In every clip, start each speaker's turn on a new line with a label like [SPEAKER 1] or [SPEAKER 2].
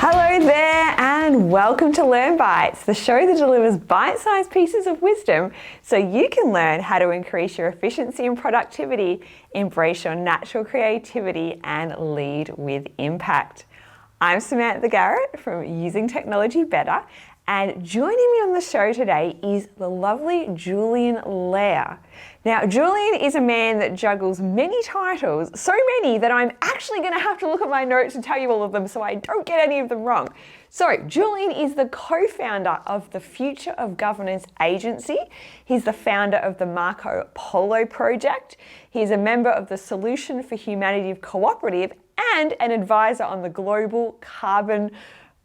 [SPEAKER 1] Hello there and welcome to LearnBytes, the show that delivers bite-sized pieces of wisdom so you can learn how to increase your efficiency and productivity, embrace your natural creativity and lead with impact. I'm Samantha Garrett from Using Technology Better, and joining me on the show today is the lovely Julian Leyre. Now, Julian is a man that juggles many titles, so many that I'm actually going to have to look at my notes and tell you all of them so I don't get any of them wrong. So, Julian is the co-founder of the Future of Governance Agency. He's the founder of the Marco Polo Project. He's a member of the Solution for Humanity Cooperative and an advisor on the Global Carbon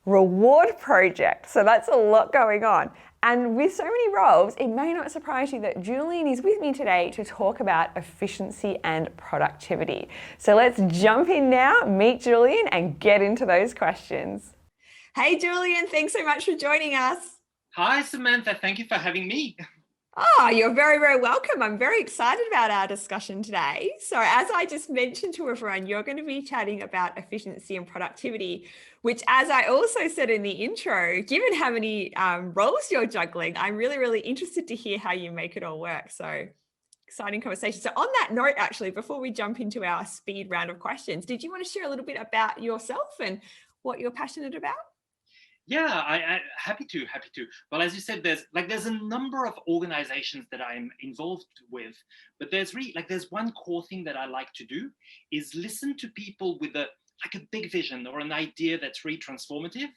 [SPEAKER 1] Reward Project. So that's a lot going on. And with so many roles, it may not surprise you that Julian is with me today to talk about efficiency and productivity. So let's jump in now, meet Julian and get into those questions. Hey Julian, thanks so much for joining us.
[SPEAKER 2] Hi Samantha, thank you for having me.
[SPEAKER 1] Oh, you're very, very welcome. I'm very excited about our discussion today. So as I just mentioned to everyone, you're going to be chatting about efficiency and productivity, which, as I also said in the intro, given how many roles you're juggling, I'm really, really interested to hear how you make it all work. So exciting conversation. So on that note, actually, before we jump into our speed round of questions, did you want to share a little bit about yourself and what you're passionate about?
[SPEAKER 2] Yeah, I happy to. Well, as you said, there's a number of organizations that I'm involved with, but there's one core thing that I like to do is listen to people with a big vision or an idea that's really transformative,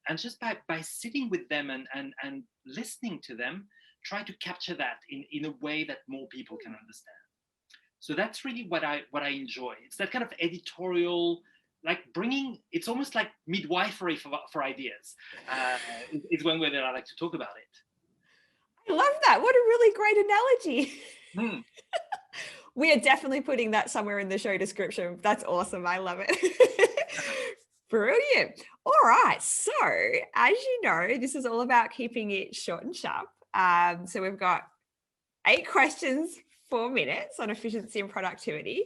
[SPEAKER 2] and just by sitting with them and listening to them, try to capture that in a way that more people can understand. So that's really what I enjoy. It's that kind of editorial, it's almost like midwifery for ideas. It's one way that I like to talk about it.
[SPEAKER 1] I love that. What a really great analogy.
[SPEAKER 2] Hmm.
[SPEAKER 1] We are definitely putting that somewhere in the show description. That's awesome. I love it. Brilliant. All right. So as you know, this is all about keeping it short and sharp. So we've got 8 questions, 4 minutes on efficiency and productivity.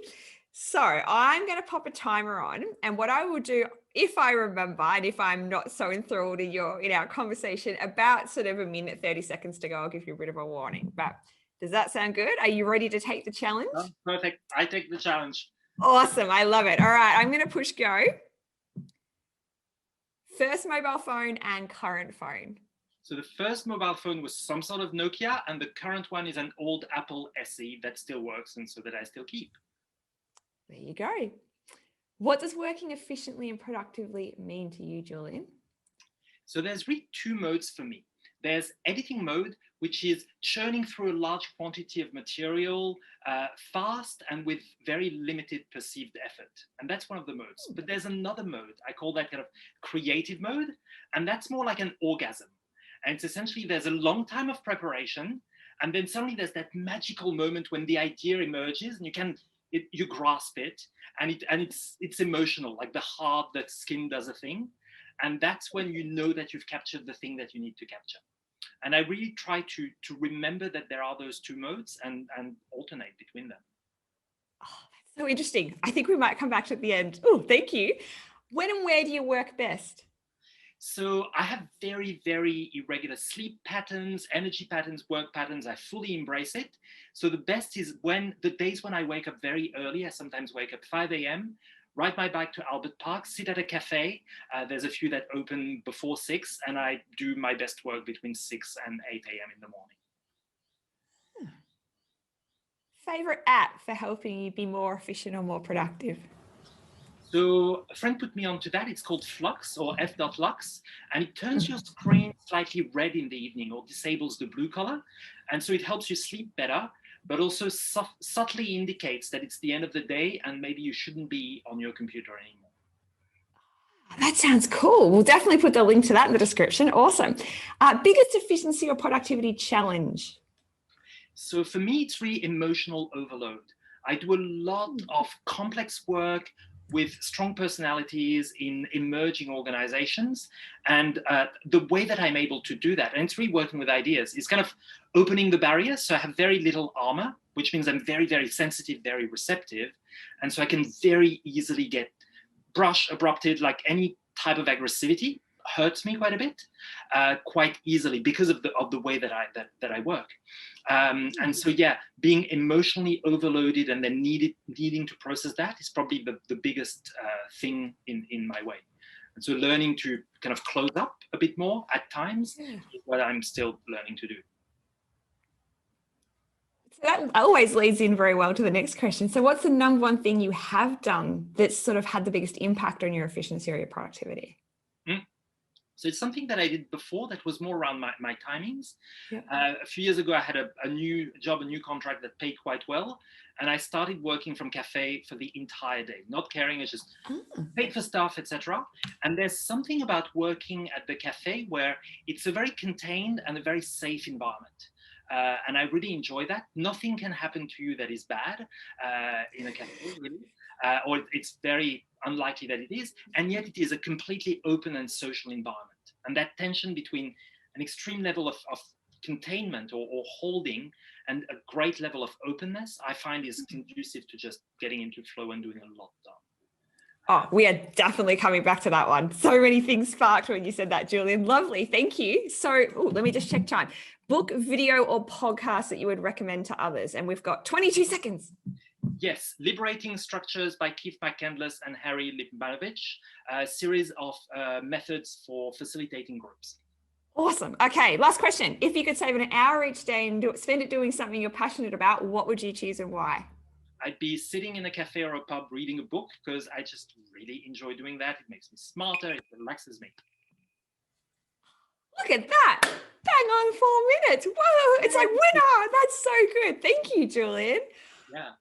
[SPEAKER 1] So I'm going to pop a timer on, and what I will do, if I remember and if I'm not so enthralled in our conversation, about sort of a minute, 30 seconds to go, I'll give you a bit of a warning. But does that sound good? Are you ready to take the challenge?
[SPEAKER 2] Oh, perfect. I take the challenge.
[SPEAKER 1] Awesome. I love it. All right. I'm going to push go. First mobile phone and current phone.
[SPEAKER 2] So the first mobile phone was some sort of Nokia, and the current one is an old Apple SE that still works and so that I still keep.
[SPEAKER 1] There you go. What does working efficiently and productively mean to you, Julian?
[SPEAKER 2] So there's really 2 modes for me. There's editing mode, which is churning through a large quantity of material fast and with very limited perceived effort. And that's one of the modes. But there's another mode. I call that kind of creative mode. And that's more like an orgasm. And it's essentially, there's a long time of preparation. And then suddenly there's that magical moment when the idea emerges and you grasp it, and it's emotional, like the skin does a thing. And that's when you know that you've captured the thing that you need to capture. And I really try to remember that there are those 2 modes and alternate between them.
[SPEAKER 1] Oh, that's so interesting. I think we might come back to at the end. Oh, thank you. When and where do you work best?
[SPEAKER 2] So I have very, very irregular sleep patterns, energy patterns, work patterns. I fully embrace it. So the best is the days when I wake up very early. I sometimes wake up 5 a.m., ride my bike to Albert Park, sit at a cafe. There's a few that open before 6, and I do my best work between 6 and 8 a.m. in the morning.
[SPEAKER 1] Favorite app for helping you be more efficient or more productive?
[SPEAKER 2] So a friend put me onto that. It's called Flux, or f.lux, and it turns your screen slightly red in the evening or disables the blue color. And so it helps you sleep better, but also subtly indicates that it's the end of the day and maybe you shouldn't be on your computer anymore.
[SPEAKER 1] That sounds cool. We'll definitely put the link to that in the description. Awesome. Biggest efficiency or productivity challenge?
[SPEAKER 2] So for me, it's really emotional overload. I do a lot of complex work with strong personalities in emerging organizations. And the way that I'm able to do that, and it's really working with ideas, is kind of opening the barriers. So I have very little armor, which means I'm very, very sensitive, very receptive. And so I can very easily get abrupted, like any type of aggressivity hurts me quite a bit, quite easily because of the way that I work. And so, yeah, being emotionally overloaded and then needing to process that is probably the biggest thing in my way. And so learning to kind of close up a bit more at times is what I'm still learning to do.
[SPEAKER 1] So that always leads in very well to the next question. So what's the number one thing you have done that's sort of had the biggest impact on your efficiency or your productivity?
[SPEAKER 2] So it's something that I did before that was more around my timings.
[SPEAKER 1] Yeah.
[SPEAKER 2] A few years ago, I had a new job, a new contract that paid quite well. And I started working from cafe for the entire day, not caring, it's just paid for stuff, etc. And there's something about working at the cafe where it's a very contained and a very safe environment. And I really enjoy that. Nothing can happen to you that is bad in a cafe, really. Or it's very unlikely that it is, and yet it is a completely open and social environment. And that tension between an extreme level of containment or holding and a great level of openness, I find is conducive to just getting into flow and doing a lot done.
[SPEAKER 1] Oh, we are definitely coming back to that one. So many things sparked when you said that, Julian. Lovely. Thank you. So let me just check time. Book, video, or podcast that you would recommend to others. And we've got 22 seconds.
[SPEAKER 2] Yes, Liberating Structures by Keith McCandless and Harry Lipmanovich, a series of methods for facilitating groups.
[SPEAKER 1] Awesome. Okay, last question. If you could save an hour each day and spend it doing something you're passionate about, what would you choose and why?
[SPEAKER 2] I'd be sitting in a cafe or a pub reading a book because I just really enjoy doing that. It makes me smarter, it relaxes me.
[SPEAKER 1] Look at that. Bang on 4 minutes. Whoa, it's like winner. That's so good. Thank you, Julian.
[SPEAKER 2] Yeah.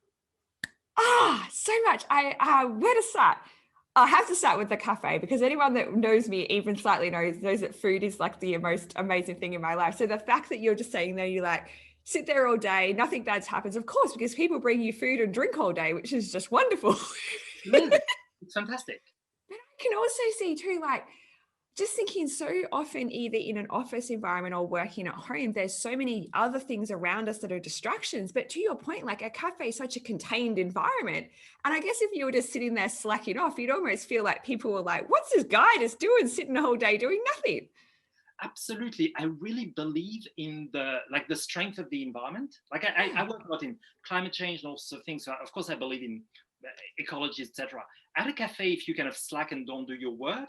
[SPEAKER 1] So much. Where to start? I have to start with the cafe because anyone that knows me even slightly knows that food is like the most amazing thing in my life. So the fact that you're just saying there, you like sit there all day, nothing bad happens, of course, because people bring you food and drink all day, which is just wonderful.
[SPEAKER 2] Yeah, it's fantastic.
[SPEAKER 1] But I can also see too, like, just thinking so often either in an office environment or working at home, there's so many other things around us that are distractions. But to your point, like a cafe is such a contained environment. And I guess if you were just sitting there slacking off, you'd almost feel like people were like, what's this guy just doing, sitting the whole day doing nothing?
[SPEAKER 2] Absolutely. I really believe in the strength of the environment. Like I work a lot in climate change and also things. So of course I believe in ecology, etc. At a cafe, if you kind of slack and don't do your work,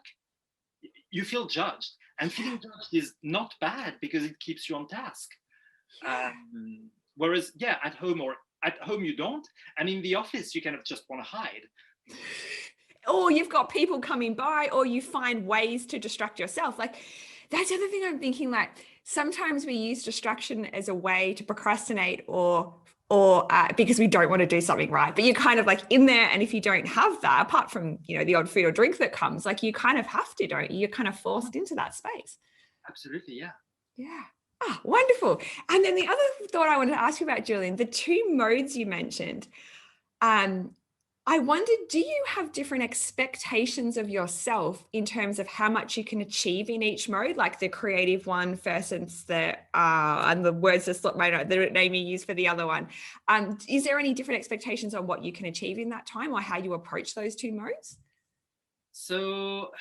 [SPEAKER 2] you feel judged, and feeling judged is not bad because it keeps you on task. Whereas, yeah, at home you don't, and in the office you kind of just want to hide.
[SPEAKER 1] Or you've got people coming by, or you find ways to distract yourself. Like that's the other thing I'm thinking. Like sometimes we use distraction as a way to procrastinate or because we don't want to do something right, but you're kind of like in there. And if you don't have that, apart from, the odd food or drink that comes, like you kind of have to, don't you? You're kind of forced into that space.
[SPEAKER 2] Absolutely. Yeah.
[SPEAKER 1] Yeah. Wonderful. And then the other thought I wanted to ask you about, Julian, the 2 modes you mentioned, I wondered, do you have different expectations of yourself in terms of how much you can achieve in each mode, like the creative one versus the and the words that slip my note, the name you use for the other one? Is there any different expectations on what you can achieve in that time or how you approach those 2 modes?
[SPEAKER 2] So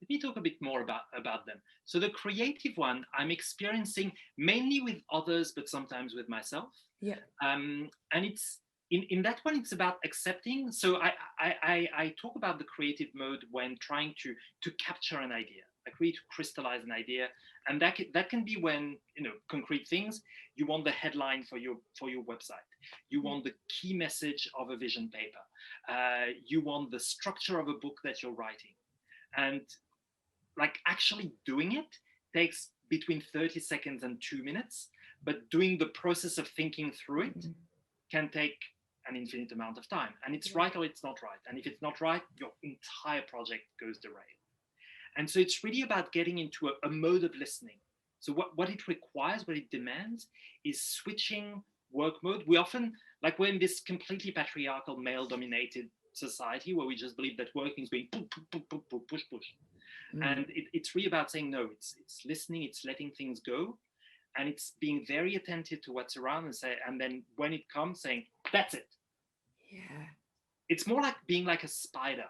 [SPEAKER 2] let me talk a bit more about them. So the creative one, I'm experiencing mainly with others, but sometimes with myself.
[SPEAKER 1] Yeah.
[SPEAKER 2] And it's in that one, it's about accepting. So I talk about the creative mode when trying to capture an idea, like really to crystallize an idea, and that can be when concrete things. You want the headline for your website, you want the key message of a vision paper, you want the structure of a book that you're writing, and like actually doing it takes between 30 seconds and 2 minutes, but doing the process of thinking through it can take an infinite amount of time, and it's right or it's not right. And if it's not right, your entire project goes derailed. And so it's really about getting into a mode of listening. So what it requires, what it demands is switching work mode. We often, like we're in this completely patriarchal male dominated society where we just believe that working is being push. And it's really about saying, no, it's listening, it's letting things go. And it's being very attentive to what's around and then when it comes saying, that's it.
[SPEAKER 1] Yeah.
[SPEAKER 2] It's more like being like a spider.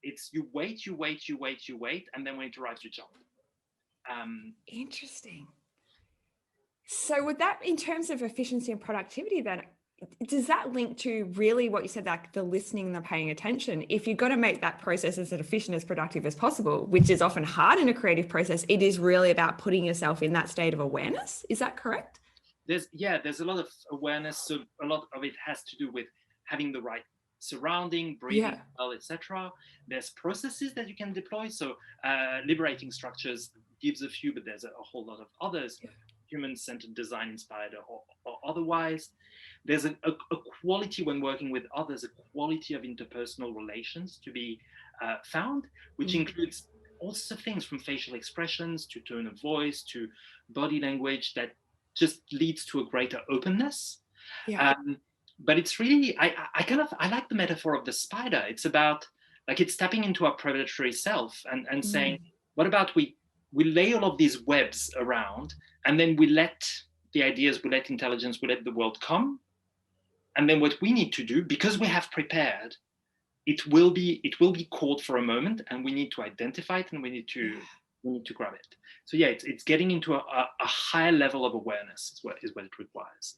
[SPEAKER 2] It's you wait, and then when it arrives, you jump.
[SPEAKER 1] Interesting. So with that, in terms of efficiency and productivity, then does that link to really what you said, like the listening and the paying attention? If you've got to make that process as efficient, as productive as possible, which is often hard in a creative process, it is really about putting yourself in that state of awareness. Is that correct?
[SPEAKER 2] There's a lot of awareness. So a lot of it has to do with having the right surrounding, breathing well, etc. There's processes that you can deploy. So liberating structures gives a few, but there's a whole lot of others. Human-centered design inspired or otherwise. There's a quality when working with others, a quality of interpersonal relations to be found, which includes all sorts of things from facial expressions to tone of voice to body language that just leads to a greater openness. But it's really, I like the metaphor of the spider. It's about, like, it's tapping into our predatory self and saying, what about we lay all of these webs around, and then we let the ideas, we let intelligence, we let the world come. And then what we need to do, because we have prepared, it will be caught for a moment, and we need to identify it, and we need to grab it. So it's getting into a higher level of awareness is what it requires.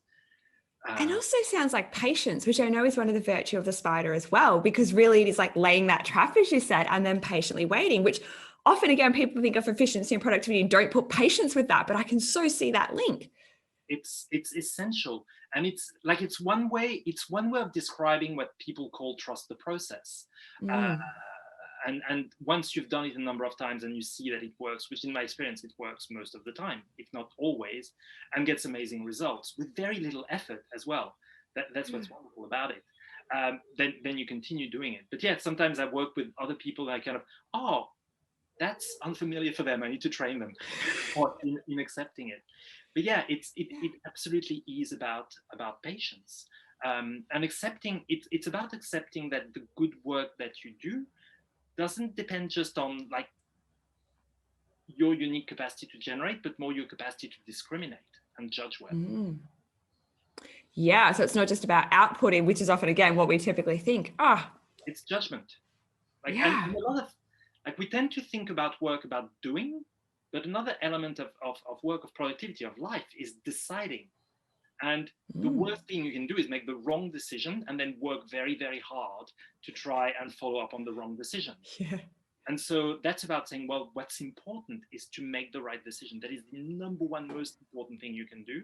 [SPEAKER 1] And also sounds like patience, which I know is one of the virtue of the spider as well, because really it is like laying that trap, as you said, and then patiently waiting, which often, again, people think of efficiency and productivity and don't put patience with that, but I can so see that link.
[SPEAKER 2] It's essential. And it's one way of describing what people call trust the process. And once you've done it a number of times and you see that it works, which in my experience, it works most of the time, if not always, and gets amazing results with very little effort as well. That's what's wonderful about it. Then you continue doing it. But sometimes I work with other people that kind of, that's unfamiliar for them. I need to train them in accepting it. But it absolutely is about patience and accepting. It's about accepting that the good work that you do doesn't depend just on like your unique capacity to generate, but more your capacity to discriminate and judge well.
[SPEAKER 1] Yeah, so it's not just about outputting, which is often, again, what we typically think.
[SPEAKER 2] It's judgment. And a lot of, like, we tend to think about work about doing, but another element of work, of productivity, of life is deciding. And the worst thing you can do is make the wrong decision and then work very, very hard to try and follow up on the wrong decision. And so that's about saying, well, what's important is to make the right decision. That is the number one most important thing you can do.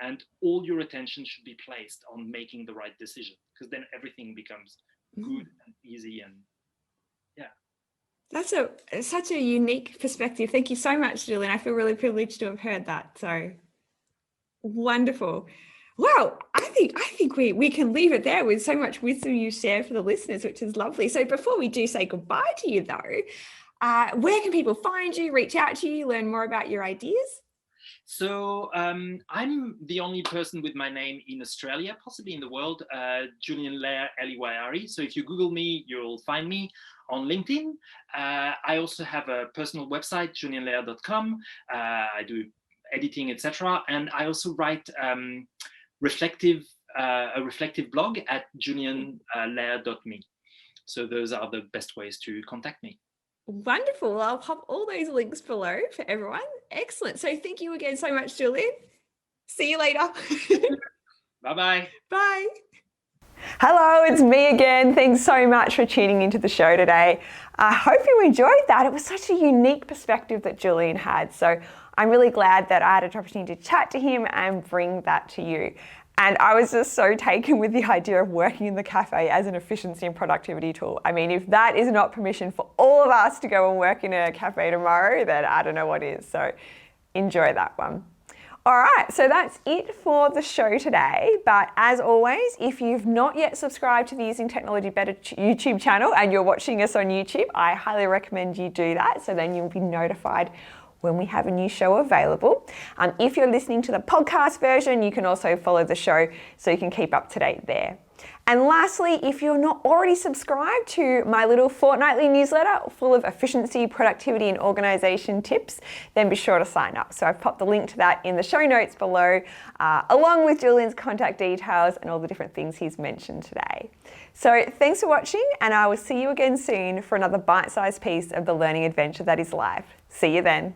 [SPEAKER 2] And all your attention should be placed on making the right decision, because then everything becomes good and easy. And
[SPEAKER 1] that's such a unique perspective. Thank you so much, Julian. I feel really privileged to have heard that. So wonderful. Well, I think we can leave it there with so much wisdom you share for the listeners, which is lovely. So before we do say goodbye to you, though, where can people find you, reach out to you, learn more about your ideas?
[SPEAKER 2] So I'm the only person with my name in Australia, possibly in the world, Julian Leyre, Leyre. So if you Google me, you'll find me on LinkedIn. I also have a personal website, julienleyre.com. I do editing, etc. And I also write a reflective blog at julienleyre.me. So those are the best ways to contact me.
[SPEAKER 1] Wonderful. I'll pop all those links below for everyone. Excellent. So thank you again so much, Julian. See you later.
[SPEAKER 2] Bye-bye.
[SPEAKER 1] Bye. Hello, it's me again. Thanks so much for tuning into the show today. I hope you enjoyed that. It was such a unique perspective that Julian had. So I'm really glad that I had an opportunity to chat to him and bring that to you. And I was just so taken with the idea of working in the cafe as an efficiency and productivity tool. I mean, if that is not permission for all of us to go and work in a cafe tomorrow, then I don't know what is. So enjoy that one. All right, so that's it for the show today. But as always, if you've not yet subscribed to the Using Technology Better YouTube channel and you're watching us on YouTube, I highly recommend you do that, so then you'll be notified when we have a new show available. If you're listening to the podcast version, you can also follow the show so you can keep up to date there. And lastly, if you're not already subscribed to my little fortnightly newsletter full of efficiency, productivity, and organisation tips, then be sure to sign up. So I've popped the link to that in the show notes below, along with Julian's contact details and all the different things he's mentioned today. So thanks for watching, and I will see you again soon for another bite-sized piece of the learning adventure that is life. See you then.